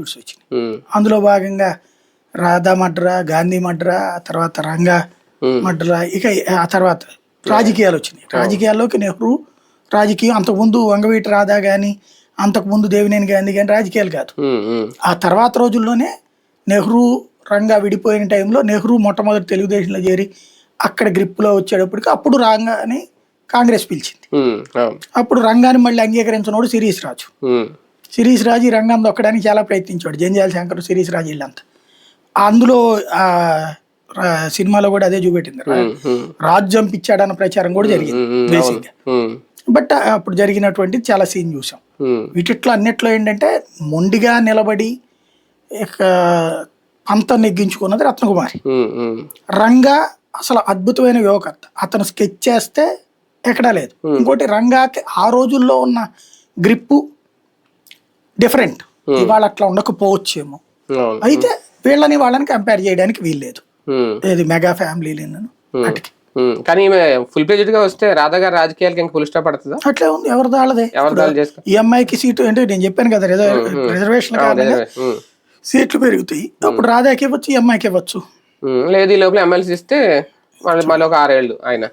వచ్చినాయి. అందులో భాగంగా రాధా మడ్రా, గాంధీ మడ్రా, తర్వాత రంగా మడ్రా, ఇక ఆ తర్వాత రాజకీయాలు వచ్చినాయి. రాజకీయాల్లోకి నెహ్రూ రాజకీయం, అంతకుముందు వంగవీటి రాధా కానీ అంతకుముందు దేవినేని గాంధీ కానీ రాజకీయాలు కాదు. ఆ తర్వాత రోజుల్లోనే నెహ్రూ రంగా విడిపోయిన టైంలో నెహ్రూ మొట్టమొదటి తెలుగుదేశంలో చేరి అక్కడ గ్రిప్లో వచ్చేటప్పటికి అప్పుడు రంగాని కాంగ్రెస్ పిలిచింది. అప్పుడు రంగాన్ని మళ్ళీ అంగీకరించినోడు శిరీష్ రాజు. శిరీష్ రాజు ఈ రంగాన్ని దొక్కడానికి చాలా ప్రయత్నించాడు. జంజాల శంకర్, శిరీష్ రాజు వీళ్ళంతా. అందులో ఆ సినిమాలో కూడా అదే చూపెట్టింది. రాజు చంపించాడన్న ప్రచారం కూడా జరిగింది బేసిక్ గా. బట్ అప్పుడు జరిగినటువంటి చాలా సీన్ చూసాం. వీటిట్లో అన్నిట్లో ఏంటంటే మొండిగా నిలబడి పంతం నెగ్గించుకున్నది రత్నకుమారి. రంగా అసలు అద్భుతమైన యువకర్త. అతను స్కెచ్ చేస్తే ఎక్కడా లేదు. ఇంకోటి రంగాకి ఆ రోజుల్లో ఉన్న గ్రిప్పు డిఫరెంట్, ఇవాళ అట్లా ఉండకపోవచ్చేమో. అయితే వీళ్ళని వాళ్ళని కంపేర్ చేయడానికి వీల్లేదు. ఏది మెగా ఫ్యామిలీ అటుకి. కానీ ఫుల్ ప్లేజ్డ్ గా వస్తే రాధా గారు రాజకీయాలకి ఇంకా ఫుల్ స్టాప్ పడుతుందా? అట్లే ఉంది, ఎవరిది వాళ్ళదే. ఈ అమ్మాయికి సీటు అంటే నేను చెప్పాను కదా, రిజర్వేషన్ కారణంగా సీట్లు పెరుగుతాయి. అప్పుడు రాధాకి ఇవ్వచ్చు, ఈ అమ్మాయికి ఇవ్వచ్చు. లేదు ఈ లోపల ఎమ్మెల్సీ ఇస్తే మళ్ళీ ఒక 6 ఏళ్ళు ఆయన